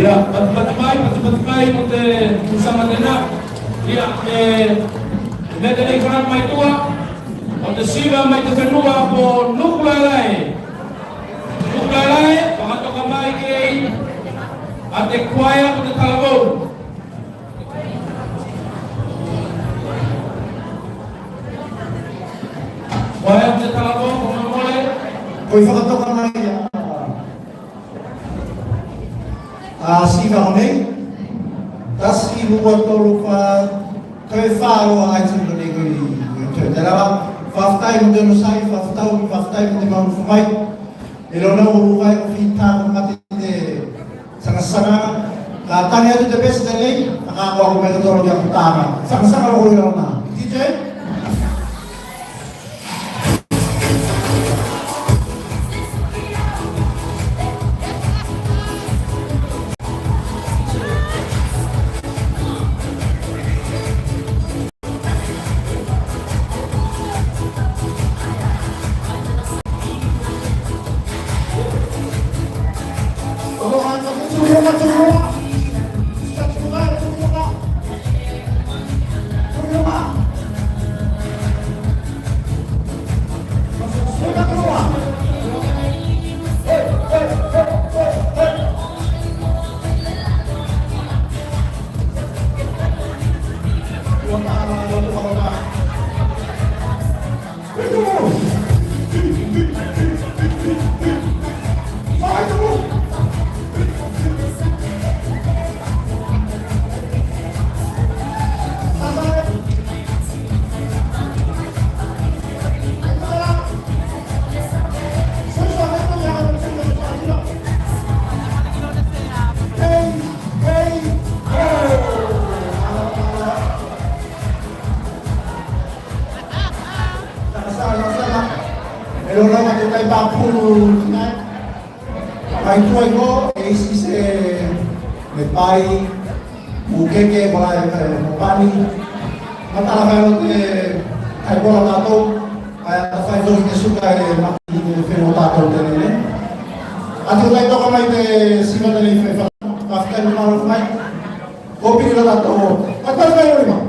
Ya, pati-pati kung sa madana, ya, nadalay may tuwa, o siba may tatanua po nuklalay, pangato kamay kay at the choir of the Talabon. Choir of the Talabon, kumamole. Kung ipakato ka na Siva kami, tas ibubuat ko lupa kay Faro ay sundin ko yung dalawa. Faftay mo din usay, faftay mo din mga fumay. Ilo na urukay ko kita kung matindi sanga-sanga. Tanya itu the best dari nakakuha ko metodologi yang utama. Sanga-sanga ko yun na. DJ? Pero na matutay pa po tonight. Kahit tuway ko, ACC, may pay, bukeke, mga mupani. Matala kayo ay ko lang nato. Kaya na-five doon niya suka pinutato din eh. At yung ito kamay si Madalay Fefa, after the power of mic, kopi nila nato. At paano kayo rin mo?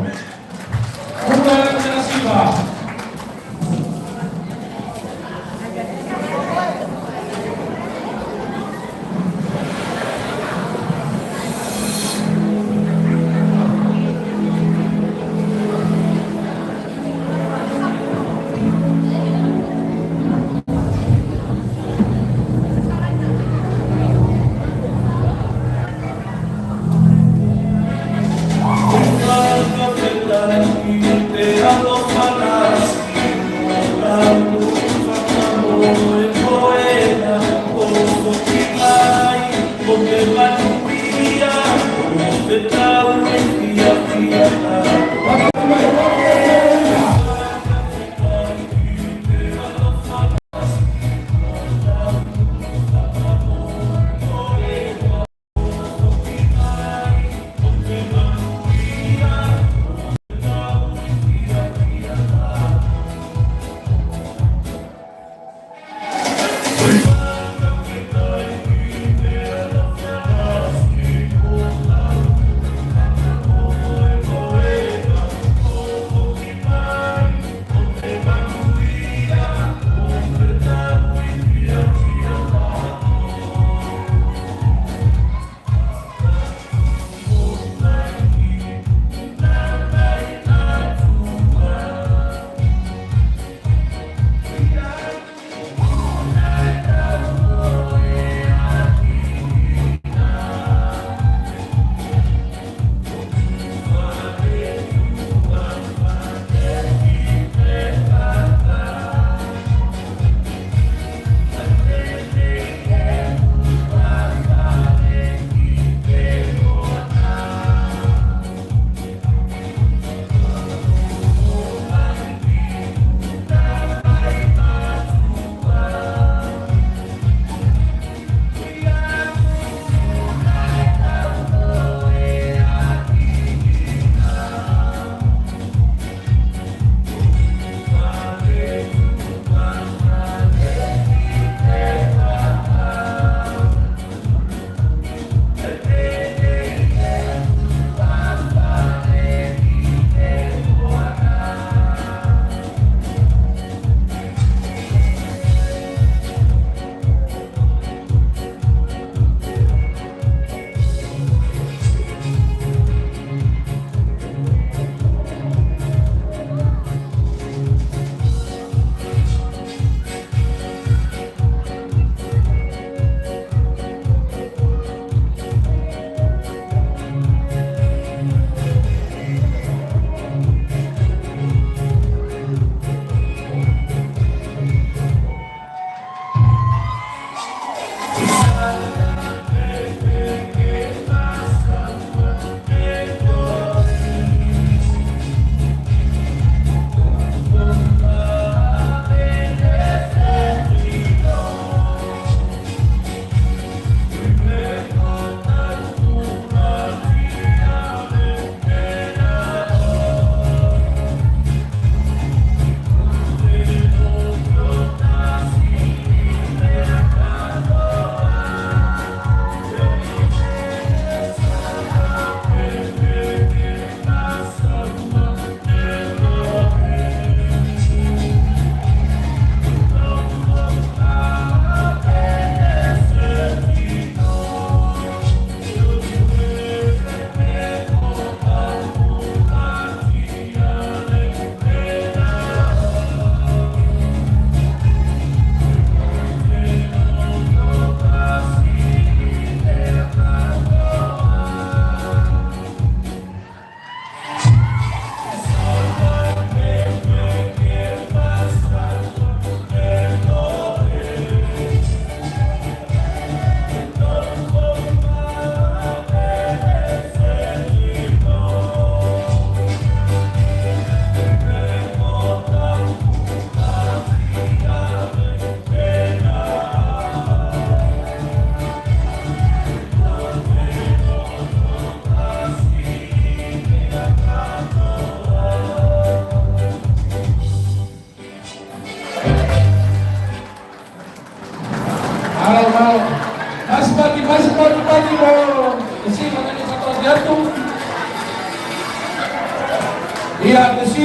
Kumula lang sa Siva.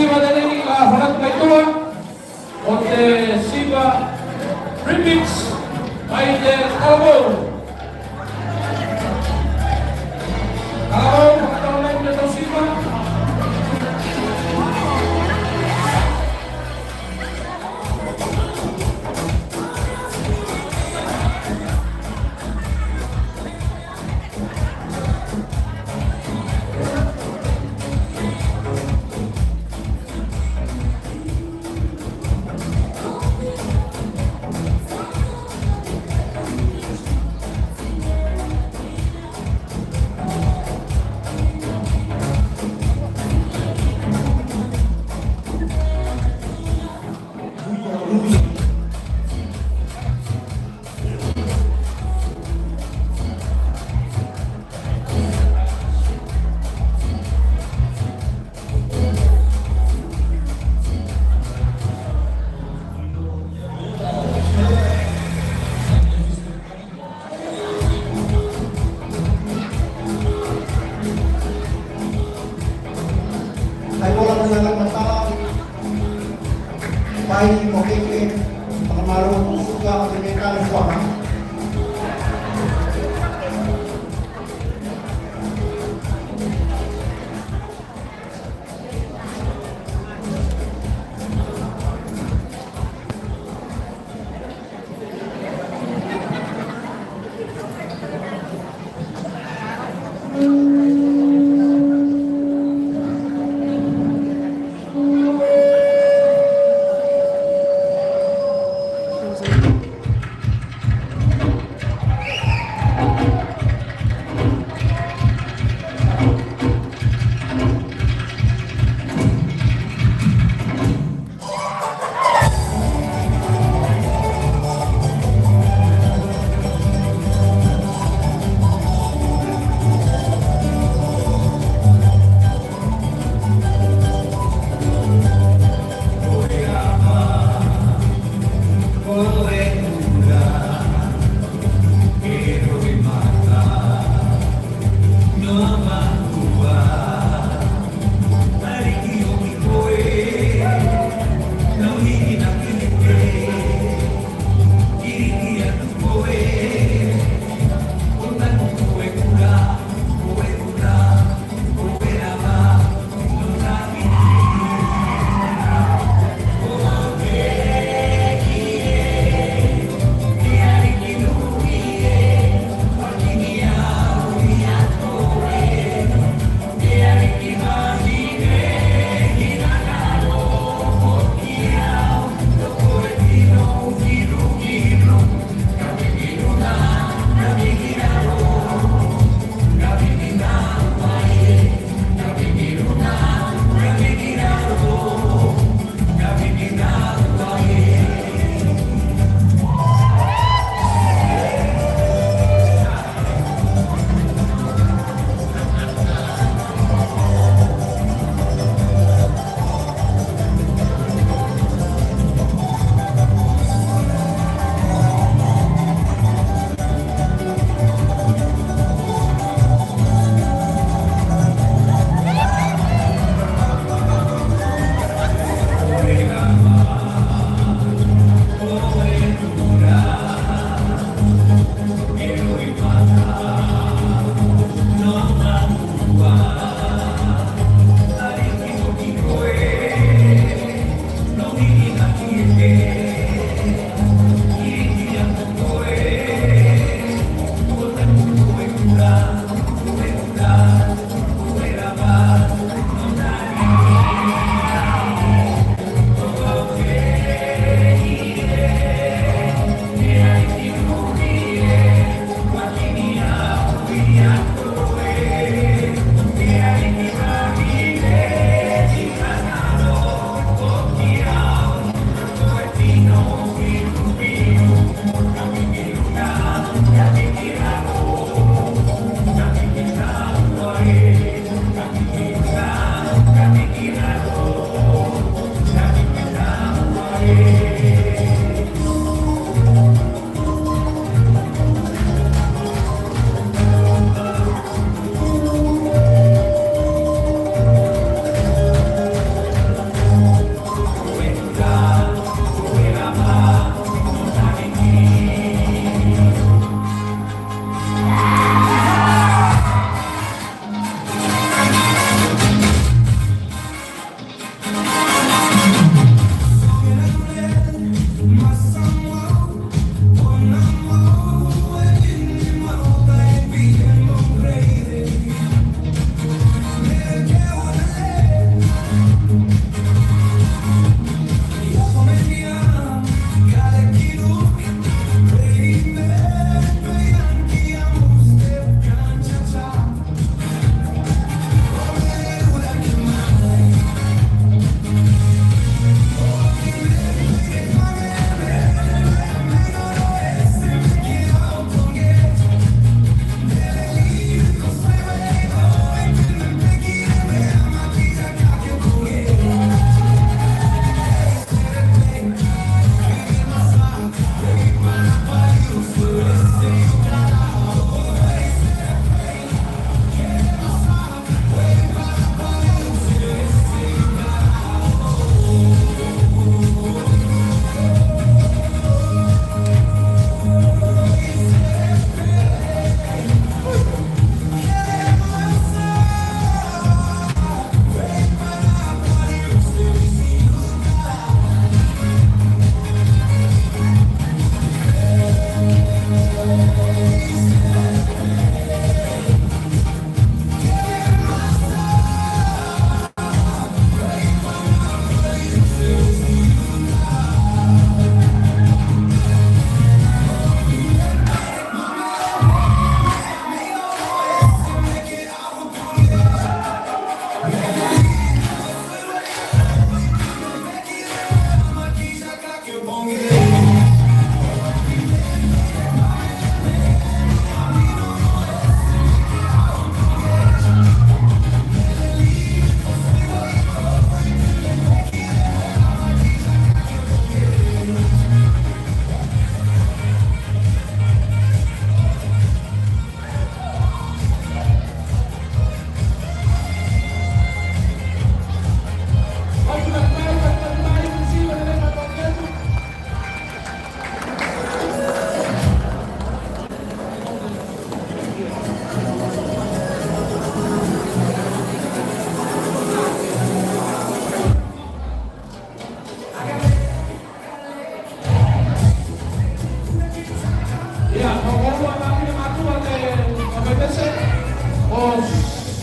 Siva Delhi, Harat Maitua, on the Siva remix by the Calabao. Calabao, pagkatawag namin na ito Siva. Ay wala mo nalang matawag. Bayi mo keke, pakamaro mo suga, at may kalang pa.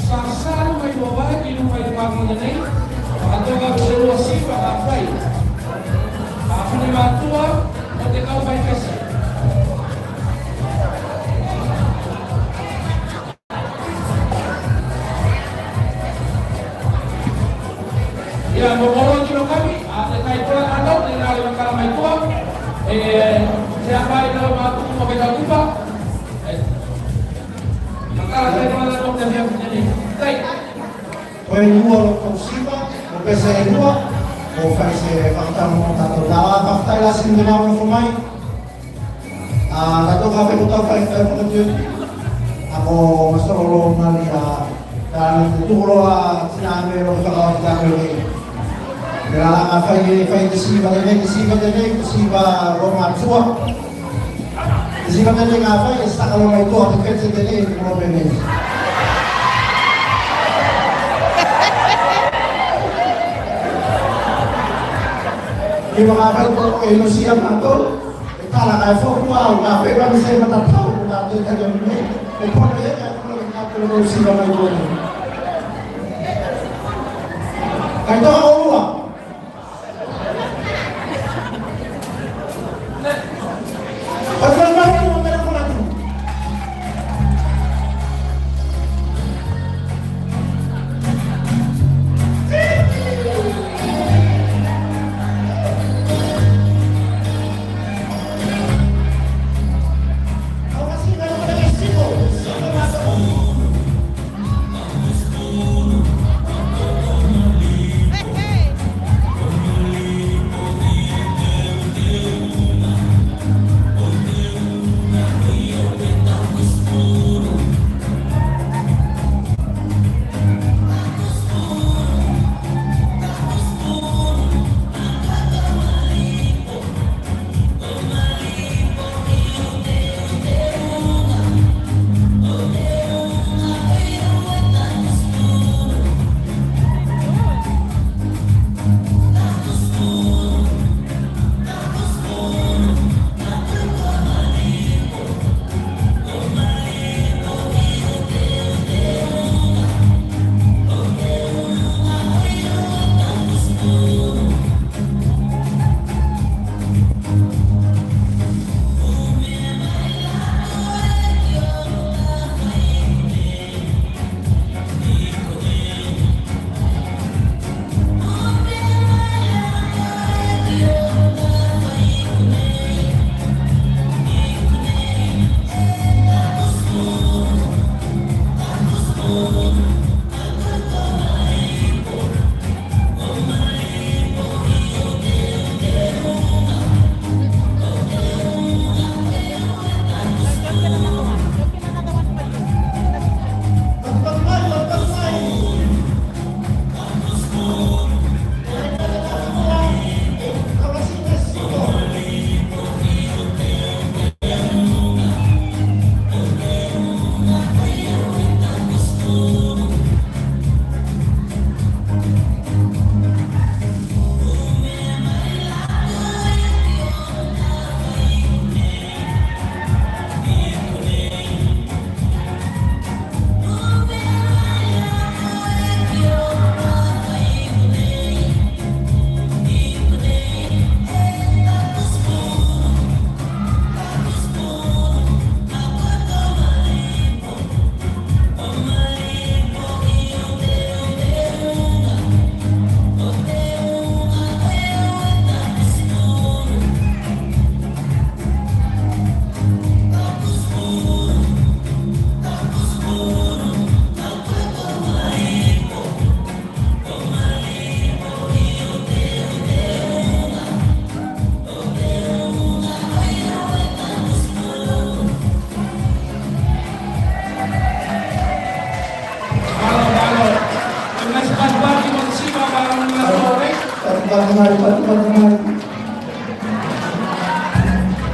sasalo may babae, kino may pagmaganay. Ato ka sa sipa kapay. Ako ni matua, at ikaw may kasi. Ya, memorong kilo kami, ada kait pulang atau tinggal yang kalau main tua, siapa yang dalam waktu mau kita lupa, maka saya malah dong dan yang jadi, baik. Pwede mo kung sipa, o pwede mo, o pwede fakta mo tato. Dawa fakta lasin ginawa mo kumay. Tato kape ko tao pa ito mo yun. Ako mas rolong na niya. Dan tuturo sinabi mo sa kawat kami. Kaya nga fay kisiba Roma Tsua. Kisiba dali nga fay, sa kalong ito, at kaya dali, problem is. Yung mga kalpo ko ilo siya na to, itala kaya po wow, kape kami sa'yo matataw, kung natin ka gano'n eh. E po na yan, kaya kung natin siya may gano'n. Kaya ito ako uwa. Paglalaki mo, meron ko natin.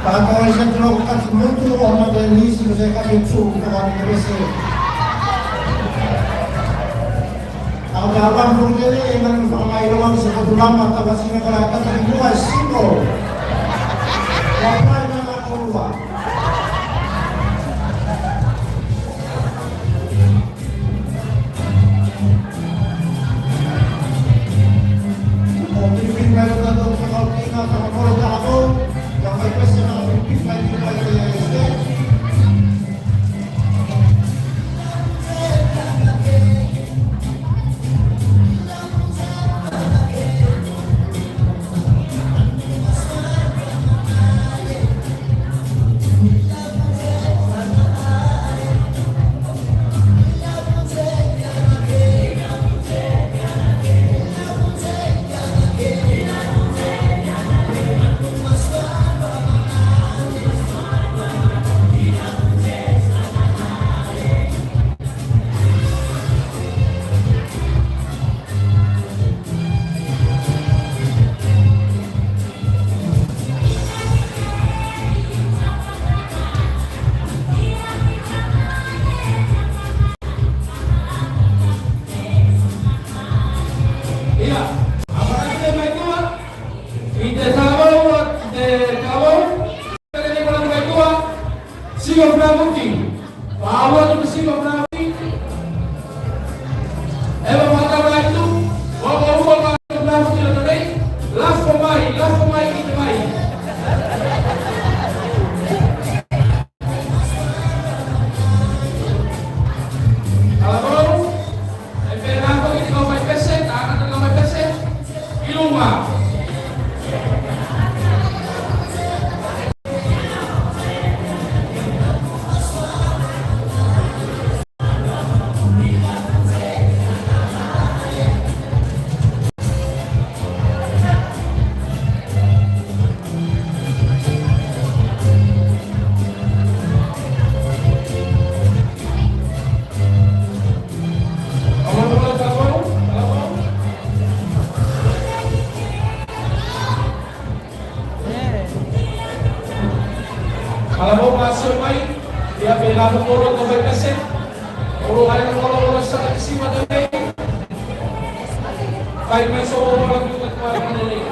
Pagkawasan ko at mutu o magalis ko sa kapitsu ko ang kasi. Ang gawang kong dili ng pangailangan sa katulama tabasin na kalata sa buhay sino. Wapay na makuha. Kalau ini barangkali tua, siapa berarti? Bahwa itu siapa berarti? Maka itu, bahwa berarti tadi, last pemain itu main. Kalau Fernando ini kalau main peset, akan kalau main peset, ilmu. Kalau mau masuk main, dia bilang turun ke BPC, uruhan kalau sa sima dari, kahit may so orang juga kuat ini.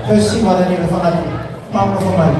Terima kasih kepada Pak Pemain.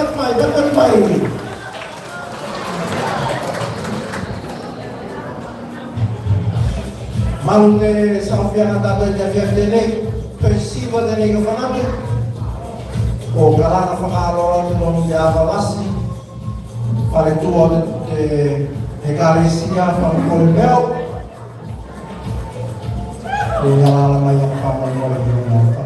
Ba't may. Malute sa fianatato di Fiatele, pensivo delle giovanate, o galana fakaro non di avalasi, fare tuo de caresia fa un po' il meo, e galana mai fa un po' il meo,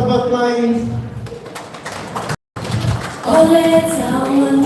Pat main. Oleh zaman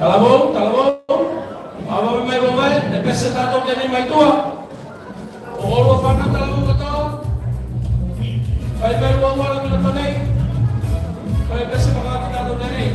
Talabong, Bapak-Bapak, después se trató de jadi mai tua. Olo pana talu kata. Kai bai wa wala ni tone. Kai besi magati na do nene.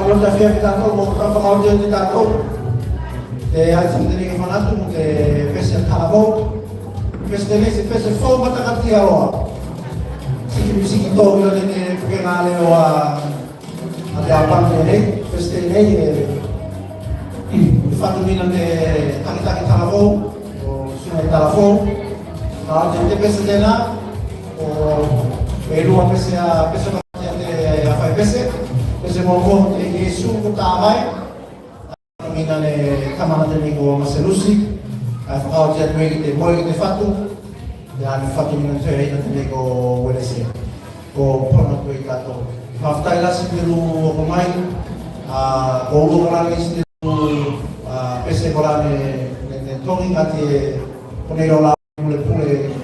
Kalau dah kita tahu, bukan pengajar kita tahu. Hasil sendiri kemana tu? Pesen thalau, pesen ini, pesen form mata kati awak. Siki itu bila ni pengenal awak ada apa ni? Pesen ini, fatumi nanti taki thalau, sungai thalau. Kalau jadi pesen dena, elu pesen apa pesen? Pese mo Yesu kutamai mina ne kamana de ko maselusi afao je mo te fatu ya fatu mina je ina te ko welese ko pono ko ikato maftai la sibiru ko mai ko ulo kana ni sibiru pese korane ne tongi ngati ponero la pule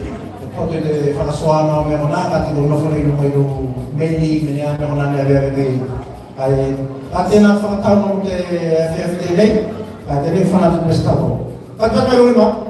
pote de falasoana me mona ngati no fole no meli me me mona ne ave ai atena fata no te FFT lei atene fana tu stavo pat mai ulma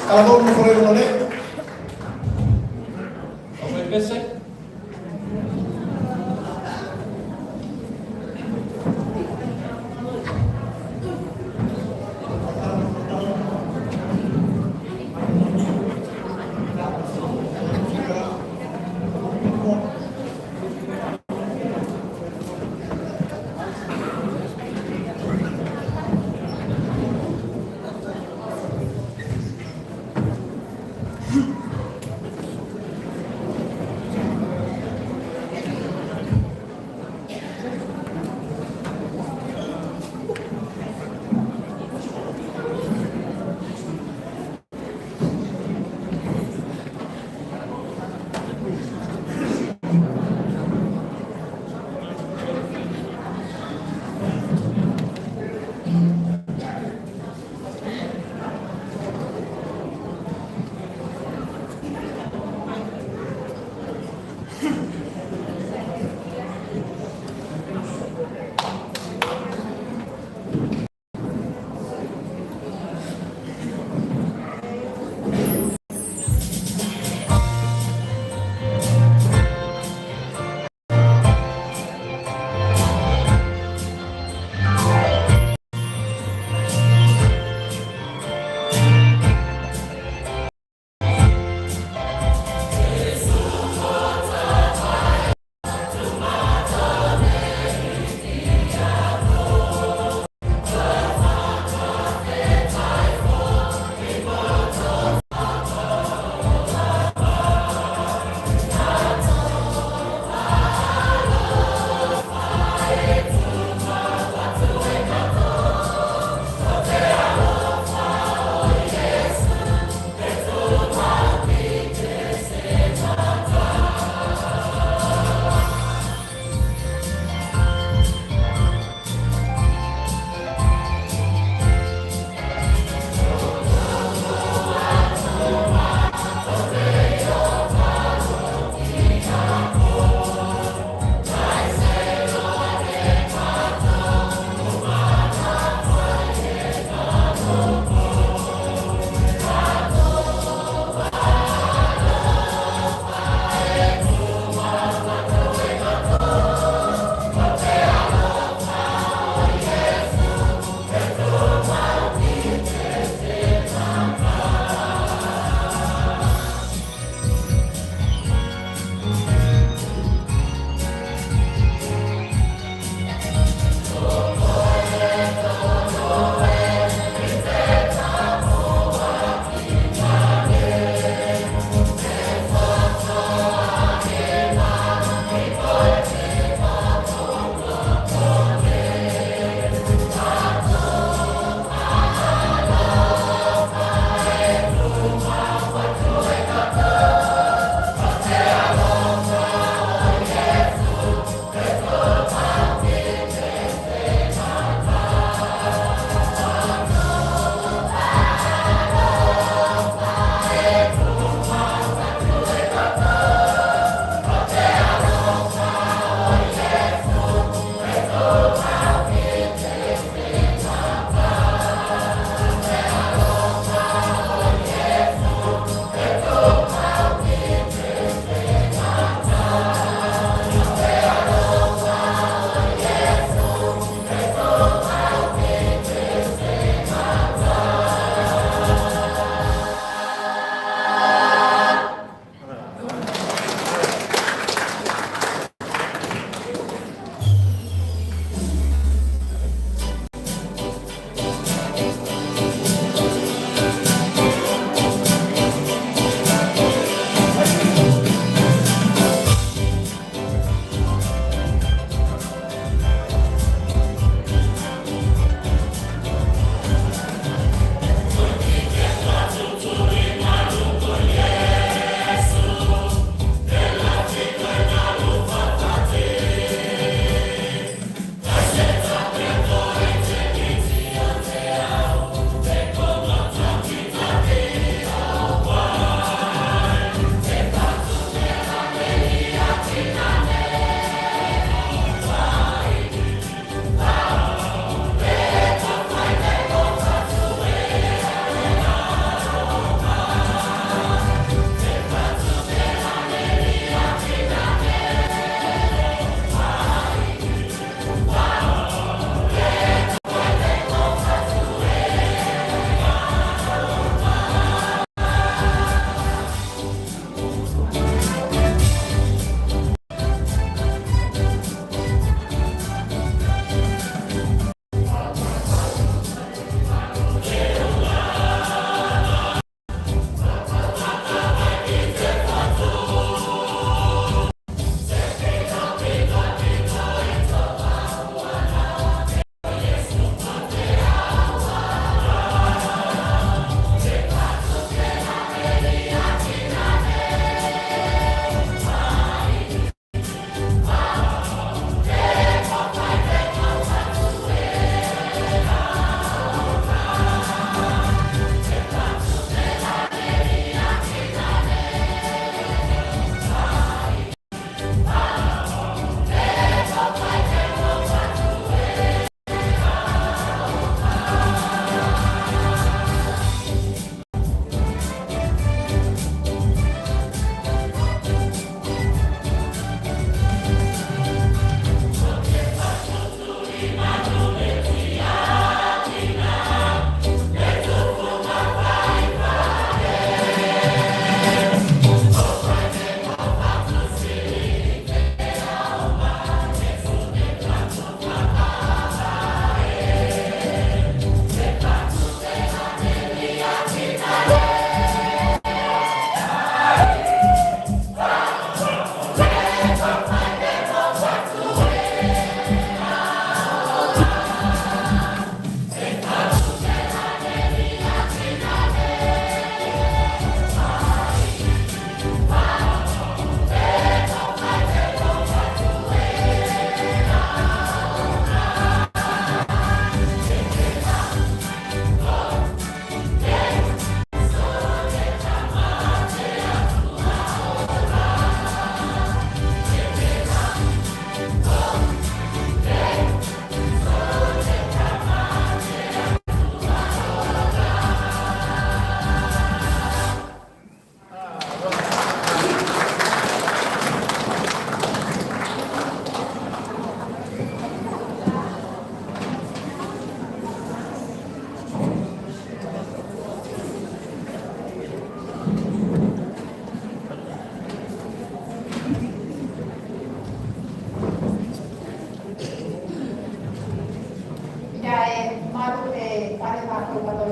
Kalau mo pala yung ulit. Okay, bese.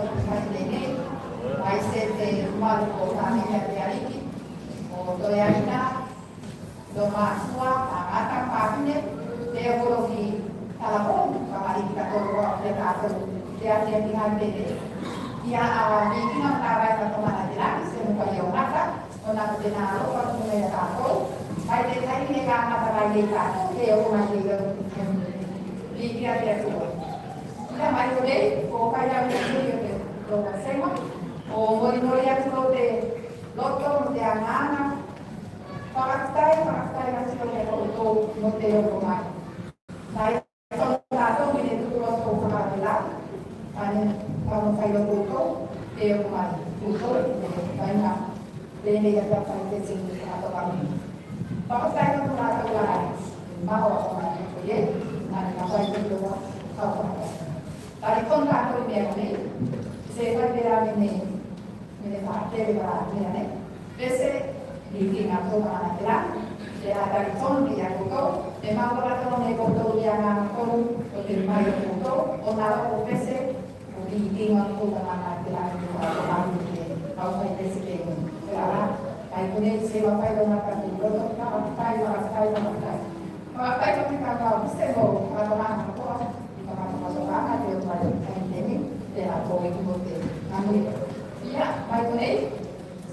hai nene, mai se te malu ko tani te ariki, o to yaina, do masua, angata pamine, te bologi talapon, kamari kita toro te kato, te ate tingan te. Ia awali kita tarai ka mana dilaki se muka yo naka, ona ko dinaro ka ko me kato, ai te kai ne ka mata rai le kato, te o mai le likia te tuwa. Ia mai ko dei, ko kai ya me te do na sema, o mori mori atu no te loto no te angana, Pakastai na sila te ko no te o mai. Dai ko tato ni te tuwa ko ka la, ani kamu kayo tuto, te o mai. Tuto, dai na lene ya ta pa te sing ato kami. Pakastai ko tato la, mau ko mai ko ye, ani ka pa te tuwa ka pa. Dari kon tato ni ni, se ka pera ni ni pa te ba ni ne. Pese Liki ngaku mana kira, dia dari ton dia kuto, memang kalau ton dia kuto dia ngaku, untuk mai kuto, orang orang pese, liki ngaku mana kira itu apa dia, kau saya pese itu, kerana kai punya sewa kai dengan kaki, kalau kau kai kami kau pese mau kalau mana kau, kalau masuk mana dia boleh kai ini, dia kau itu boleh, kami, iya, mai punya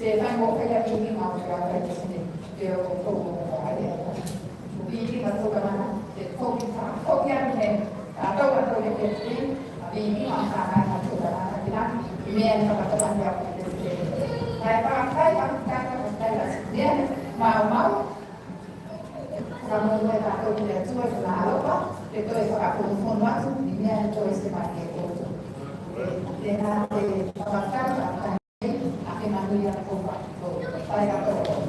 se fai mo kaya ini mau kaya di sini dia untuk ada ini atau mana kok yang ini atau yang ini ini masalah atau mana kita ini yang kita teman dia saya pakai dia mau kamu boleh tahu dia cuma kenal apa itu aku pun masuk ini yang itu istimewa itu dengan apa yang kuat, saya tahu.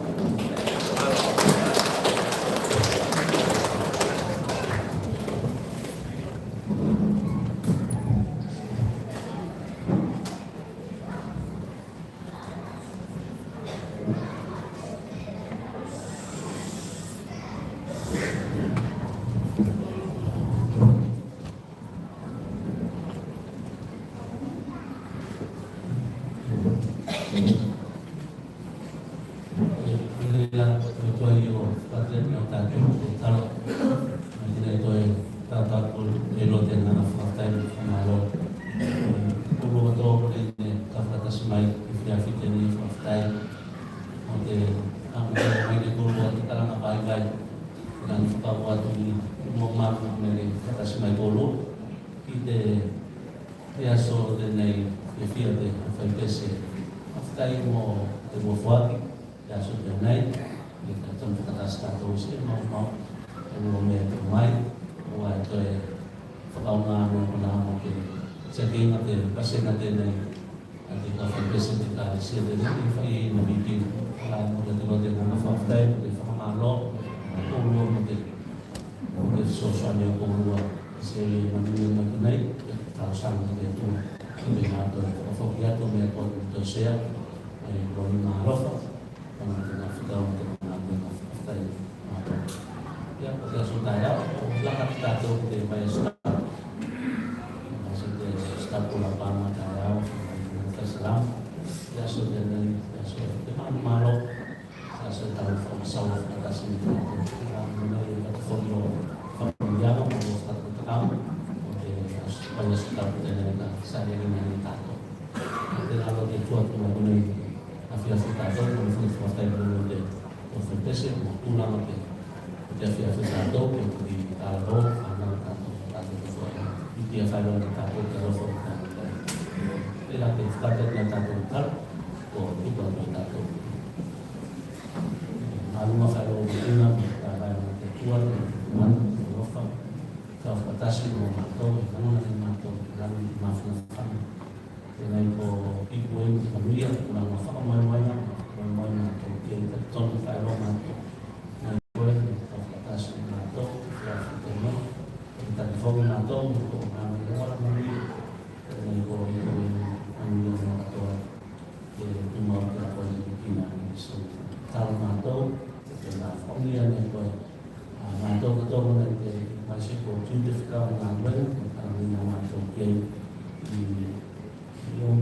Yung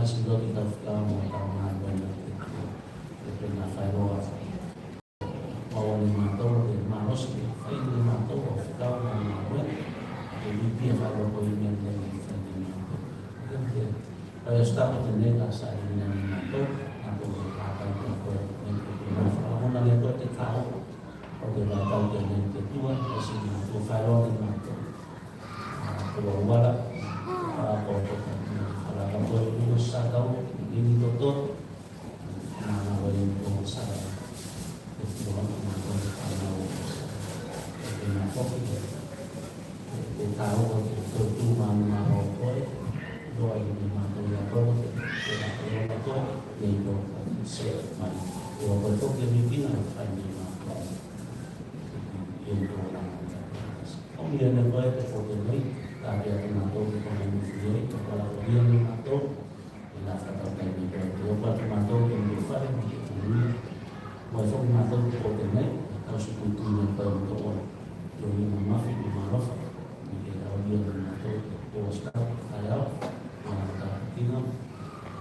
masih dua kita mau tahunan banyak itu nafairoa mau lima tahun di manos di fai lima tahun kita mau ngawen jadi dia kalau poinnya dari jadi kalau start dengan asal dengan lima tahun atau apa itu kalau mau nanya itu tahu kalau bakal dengan kedua masih itu fairoa lima tahun kalau wala kalau kalau lulus atau ini tutup mana boleh lulus ada itu orang menonton karena dengan fokus itu tahu itu cuma marokoi doa ini mantu yang perlu kita perlu itu siapa yang betul dia bikin apa ini itu orang kemudian yang baik fokus ini tapi aku mantu di komunitas kalau dia mantu dilakukan dari dia buat mantu yang berfungsi ini masuk mantu di komunitas harus dikunjungi untuk jadi maaf di maraf jadi kalau dia mantu posta kayak maka tinggal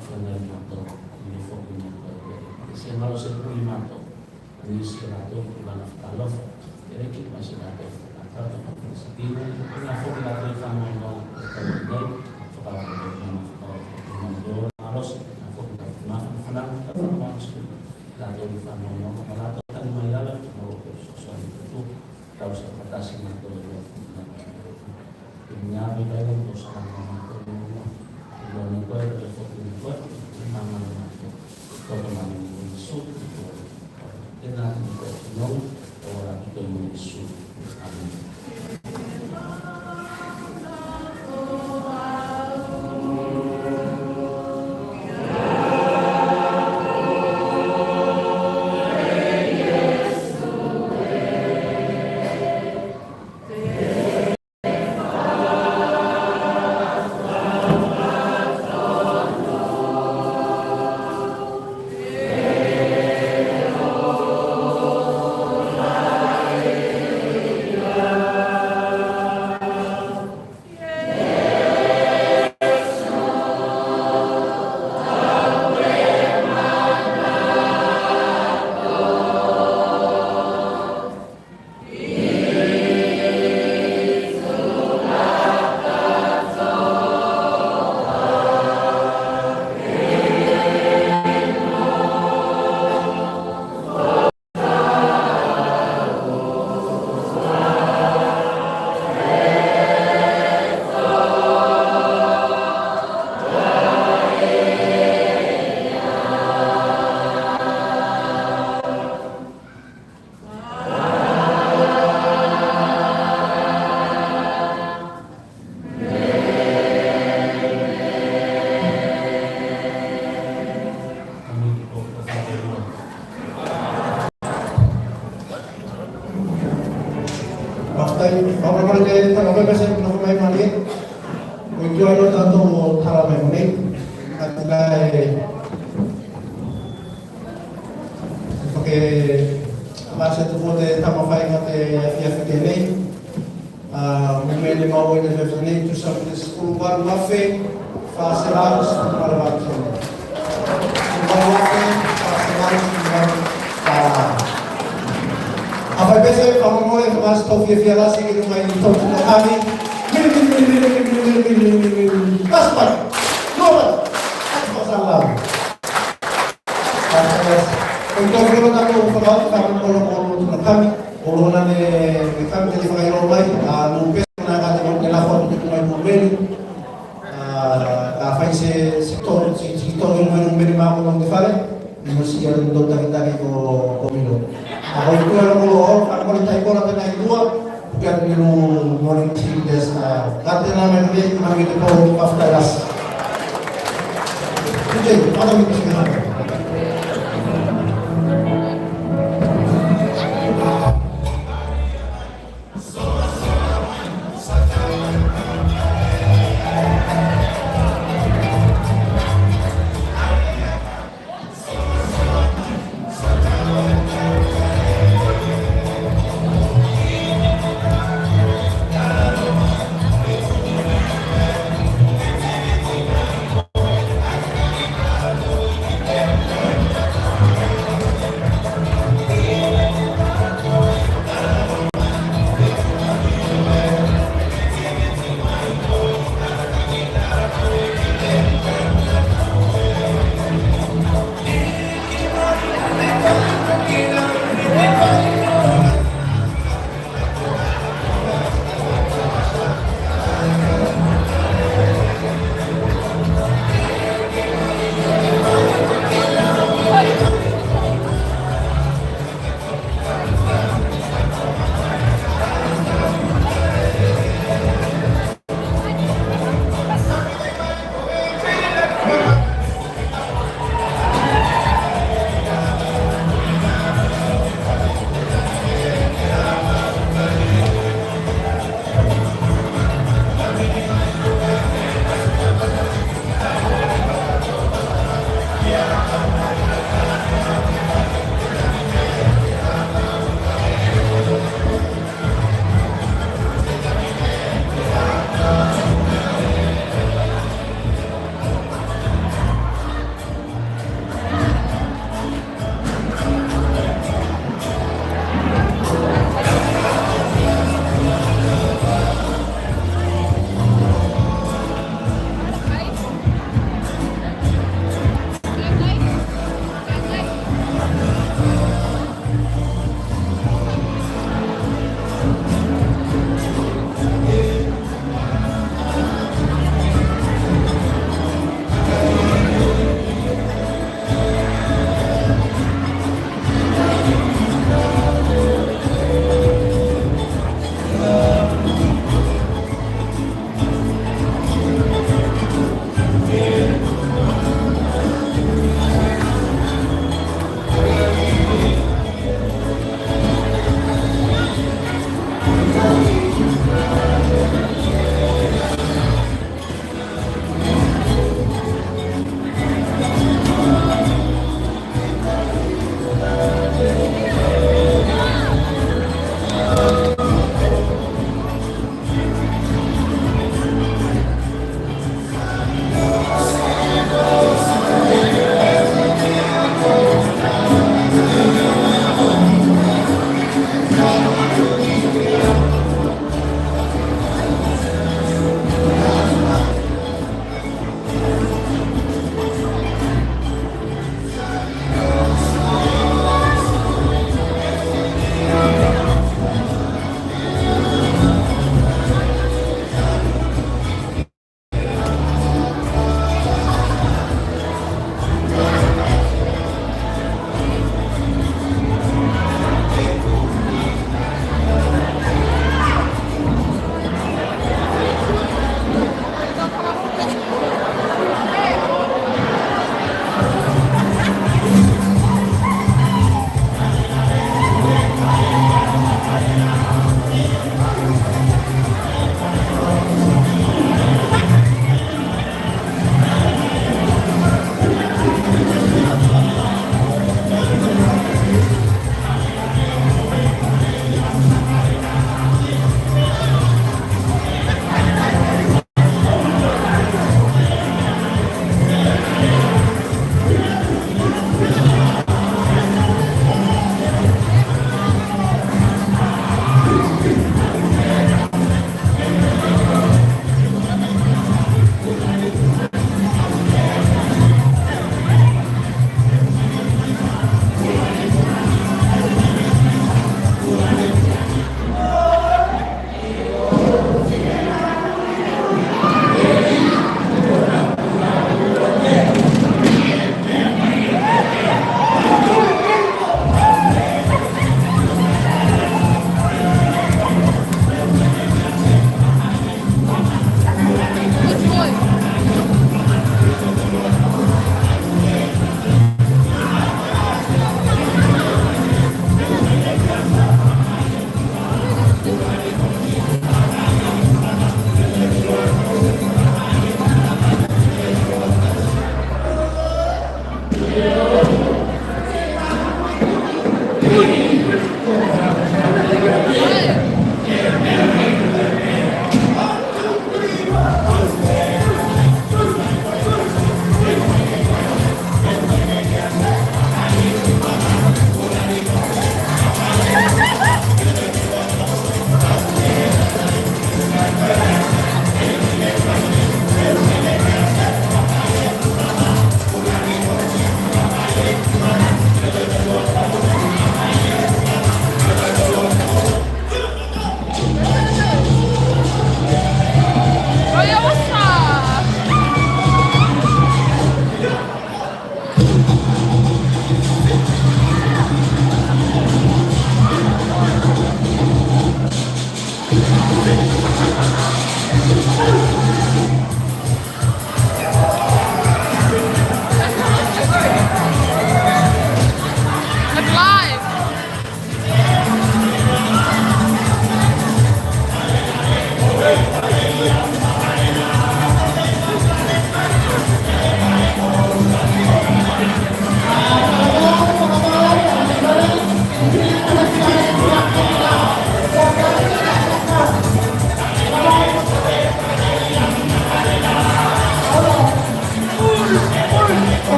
apa yang mantu ini fokusnya saya harus sepuluh mantu ini seratus bulan kalau jadi kita masih ada Setiap kenapa kita tuliskan mau terkait soal menjual harus aku kita menang lalu kita mau melakukan mayalah mau soal itu tahu seperti itu punya bidang untuk soal itu dan itu itu memang teman musuh dengan itu orang itu musuh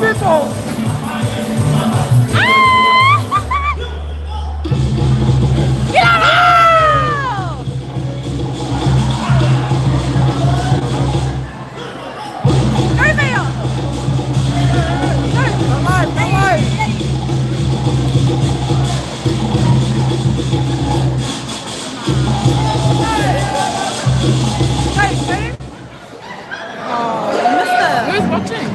little. Get out! Hey, Mia! Come on. Hey, oh, mister. Who's watching?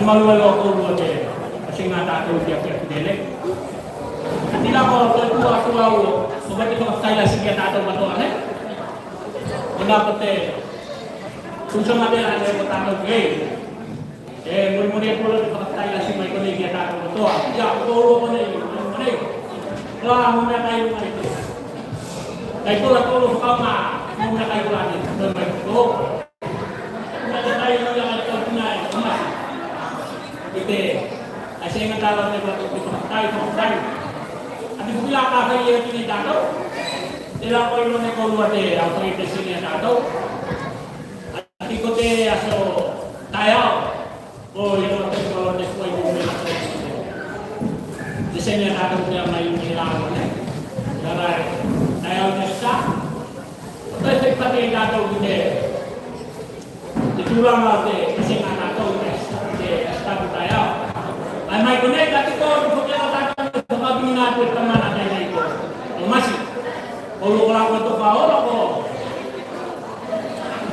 malu-malu ako luwa de kasi nga tato dia dia dele atila ko to aku sobat itu style sige tato bato ane mendapat susah ada ko tato ge muli-muli pulo ko style sige mai ko dia tato bato ya ko ko ne lah mo na kayo mai kay ko la ko ka ma mo na kayo lagi to mai ko na tayo yang ada tunai ite asing ang tawag na bato ito tayo at bukla ka kayo yung dato ilang ko yung neko luwate authorities yung dato at ikote aso tayo o yung ko después yung disenyo dato niya may nilago na laray Ayaw niya siya. Ito sa ipatay dato hindi. Itulang natin kasi nga dato hindi stop tayo. Ay may connect dati ko kung kaya dato sa mabini natin teman natin na ito. O masih. Kalau kurang untuk bawah ako.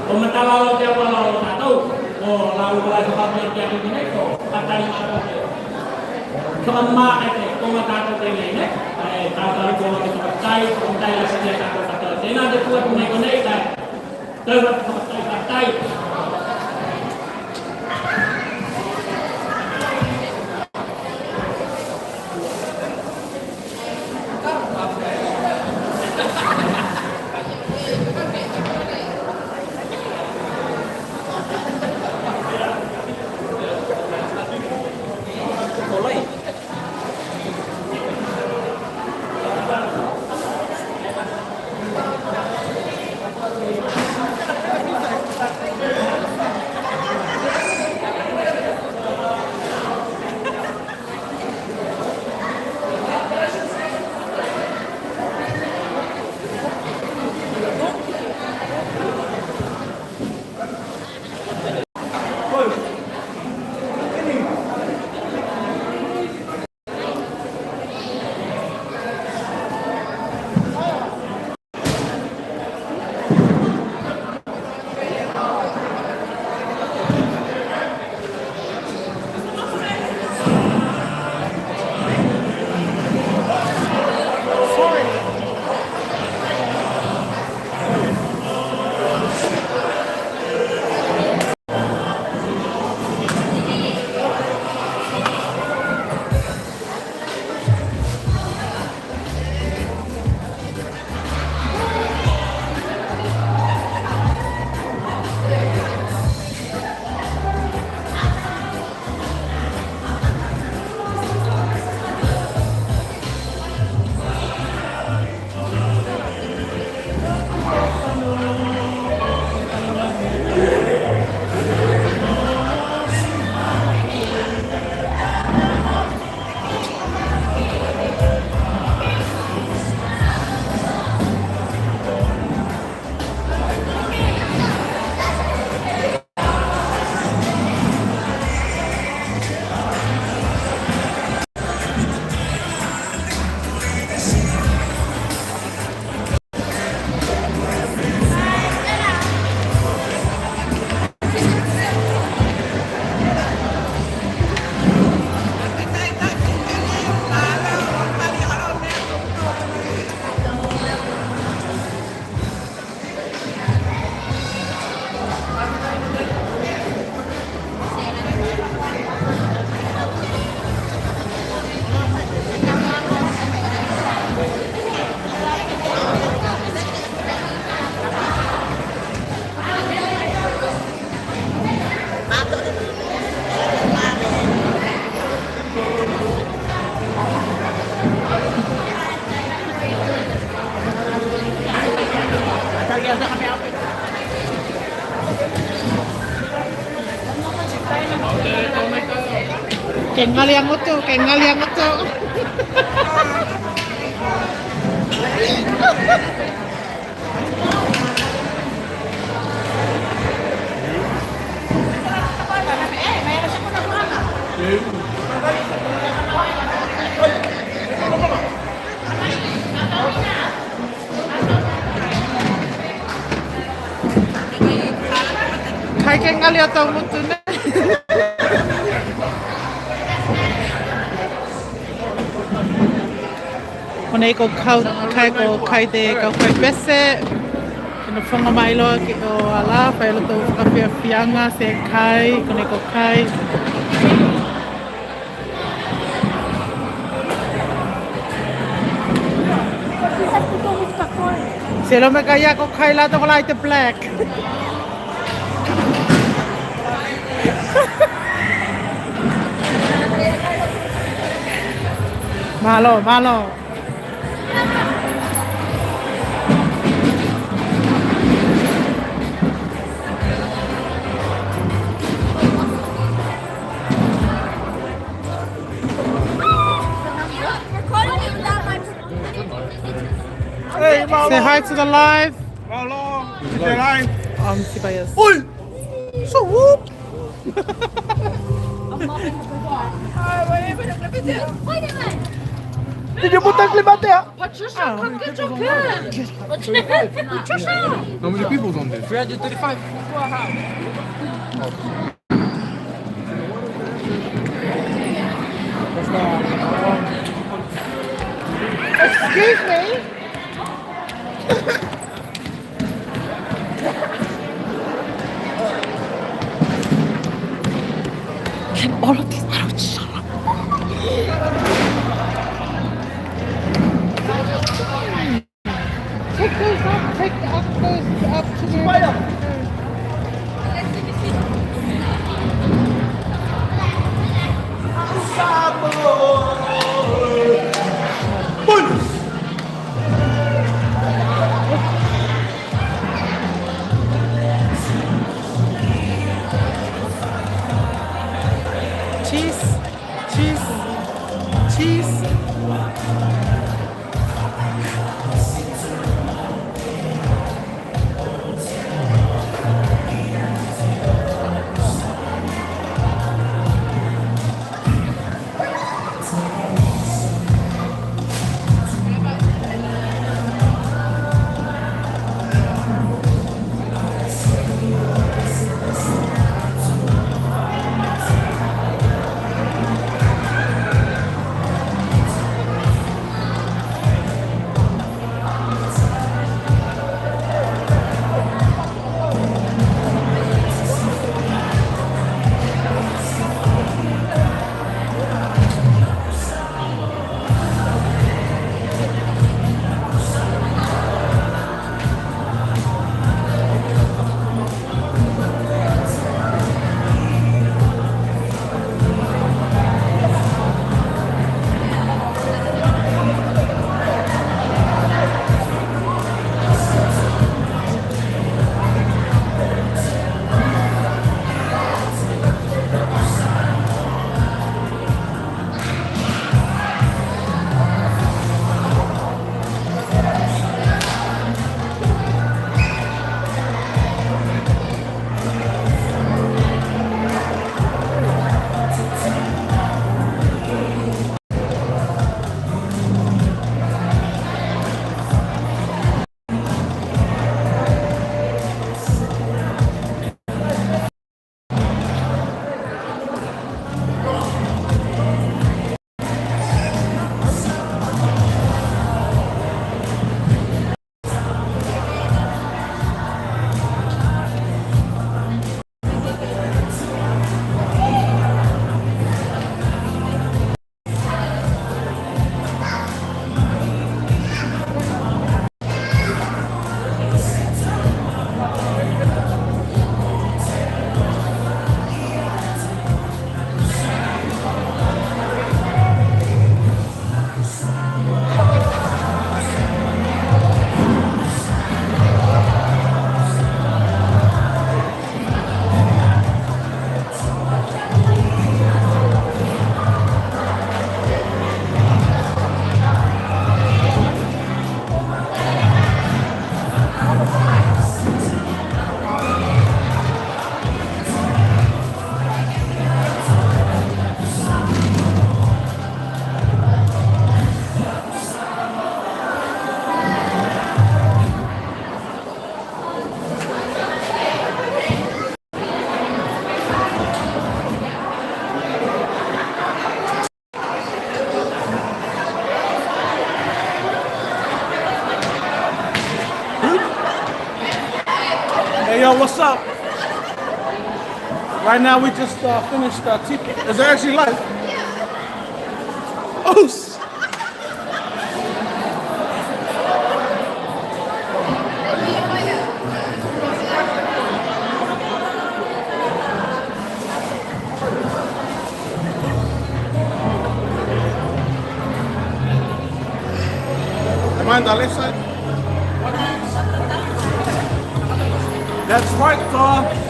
Kung matalaw dia walau dato. O lalu wala sa pablik yang ini ito. Patay nato. Kama ito kung matato tayo ini. Ay tatalo ko magpapatay kung tayo sa dia dato dato. Ina de kuat may connect ay. Terus patay. Kengal yang lucu, kengal yang lucu. Kayak kengal ya tau lucu nih. Kone ko kai de ko kai pese no fonga mailo ki o ala pa lo to ka fianga se kai kone ko kai se lo me kaya ko kai la to like the black malo Recording you without my permission. Hey, Say hi to the live. Say hi. Si Bayas. Uy! So whoop! Hindi mo tayo klibate ha? How many people's on this? 335. Excuse me. Can all of these adults shut up? Take those up. Take those up to the. Cheese, cheese, cheese. Hey yo, what's up? Right now we just finished is there actually live? Oh! Am I on the left side? That's right,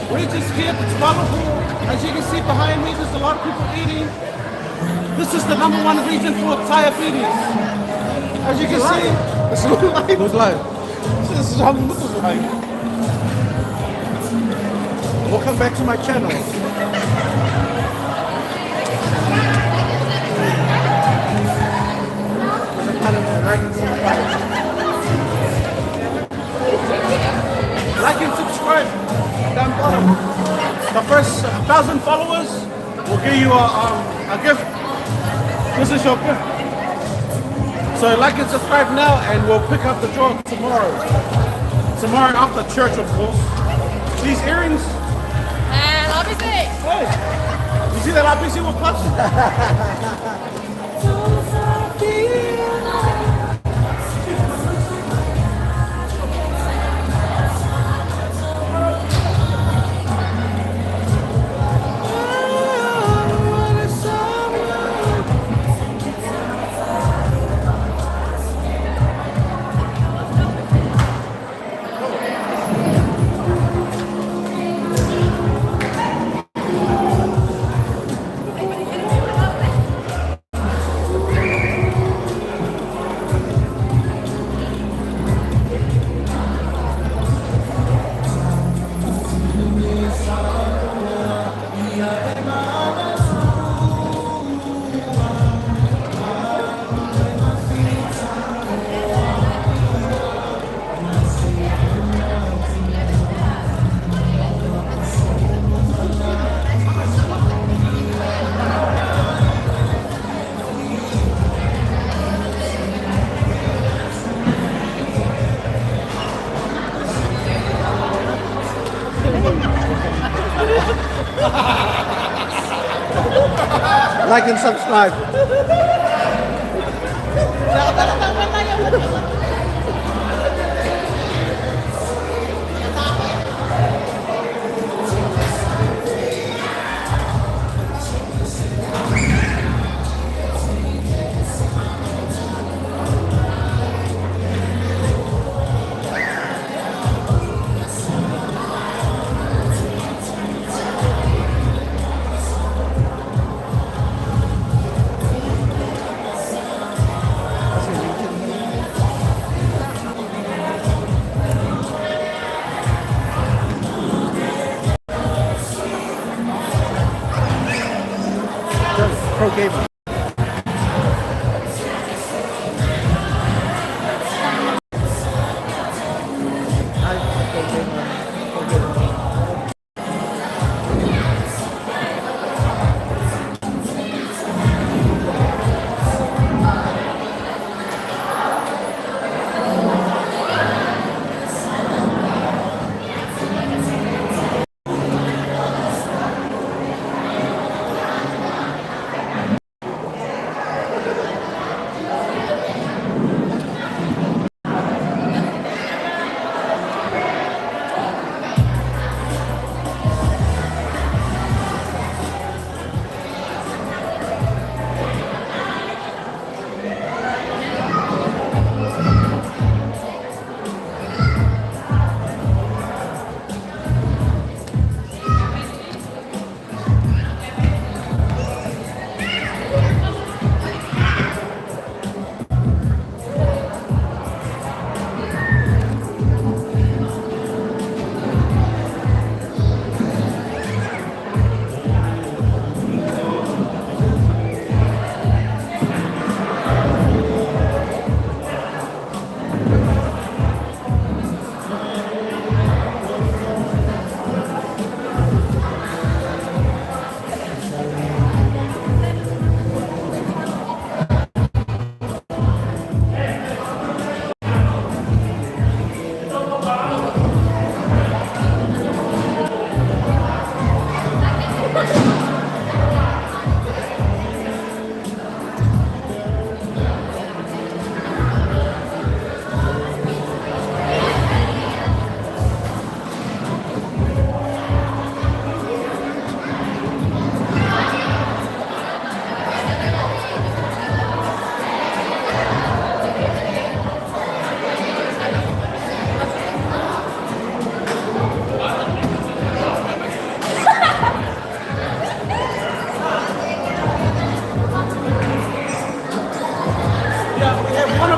we're just here at the Swallow Pool. As you can see behind me, there's a lot of people eating. This is the #1 reason for diabetes. As you can see, this is live. This is how this is live. Welcome back to my channel. Like and subscribe down bottom. The first 1,000 followers will give you a gift. This is your gift. So like and subscribe now, and we'll pick up the draw tomorrow. Tomorrow after church, of course. These earrings. And obviously. Hey, you see that RPC with plus? Like and subscribe.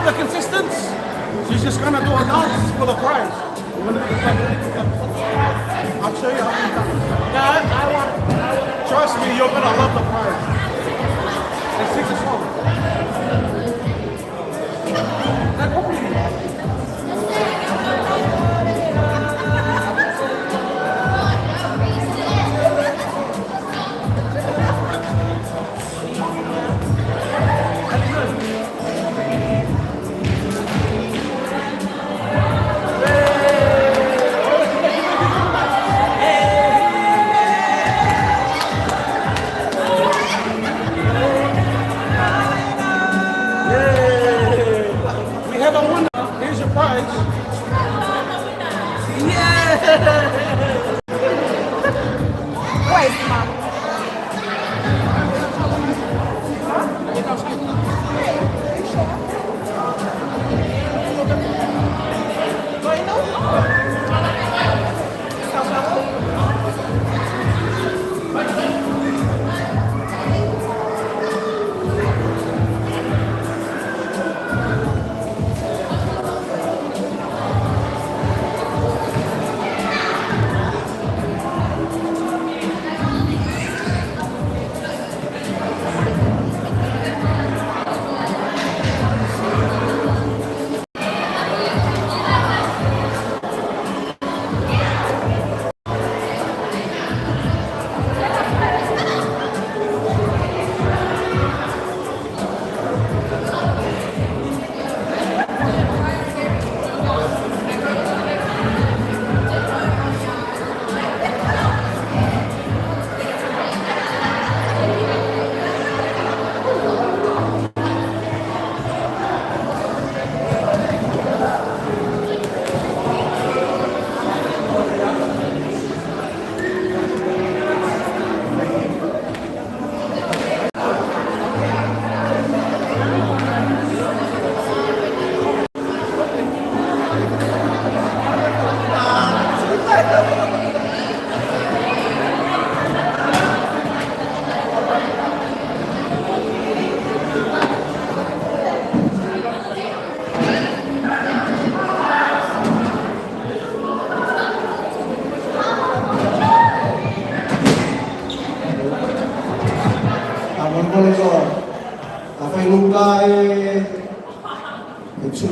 love the consistence. She's just gonna do a dance for the prize. I'll show you how to do it. Yeah, I want. Trust me, you're gonna love the prize. And sing a song. We have a winner. Here's your prize.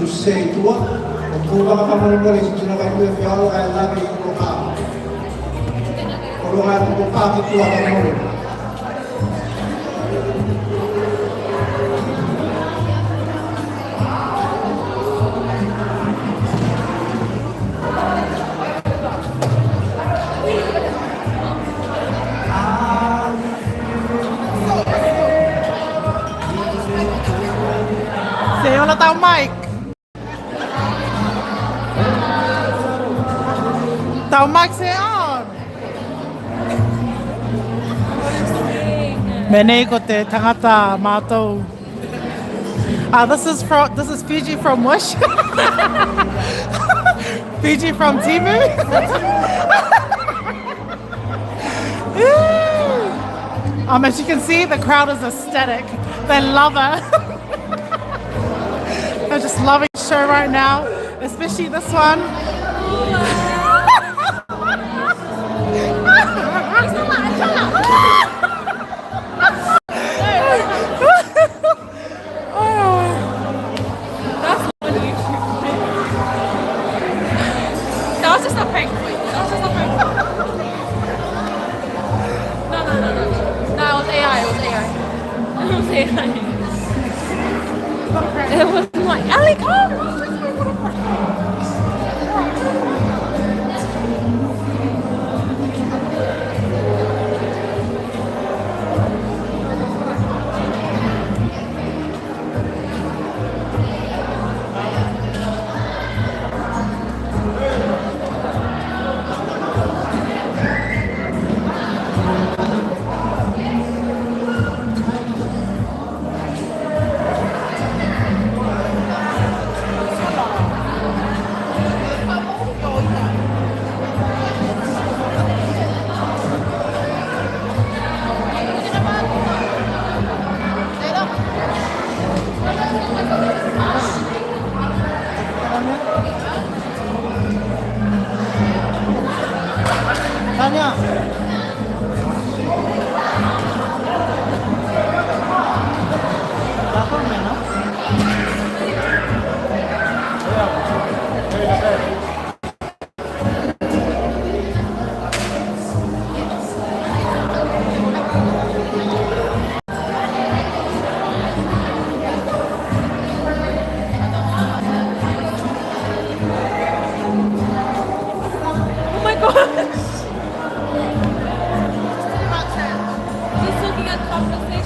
Say tua, kung kamu boleh sinabi ko yung fialo kaya lagi yung ka. Kalau nggak mau pakai tua kamu. Say hola tao Mike. Tao Mike say on. Mene ko te tangata mato. This is Fiji from Wish. Fiji from Timu. As you can see, the crowd is ecstatic. They love her. They're just loving the show right now, especially this one. That was just a prank. That was just a prank. No. No, it was AI. It was AI. It was AI. It was like, Ellie, come! Just looking at conversation,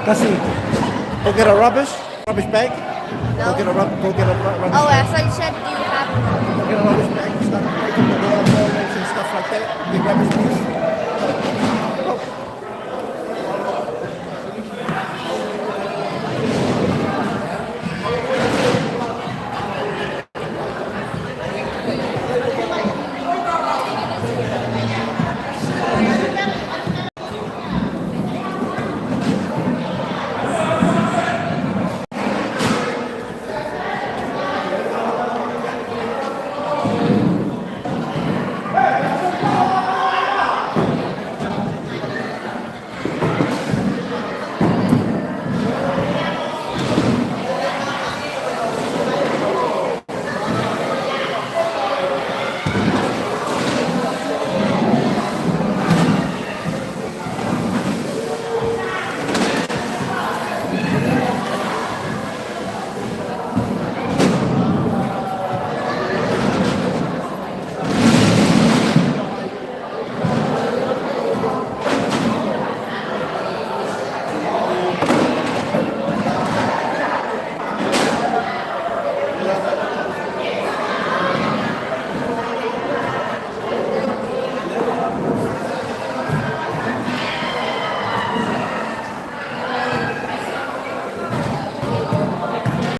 Cassie, go get a rubbish bag. No. Go get a rubbish Oh, I bag. thought you said, do you have one? Go get a rubbish bag. Start taking the water bottles and stuff like that. Get rubbish, please.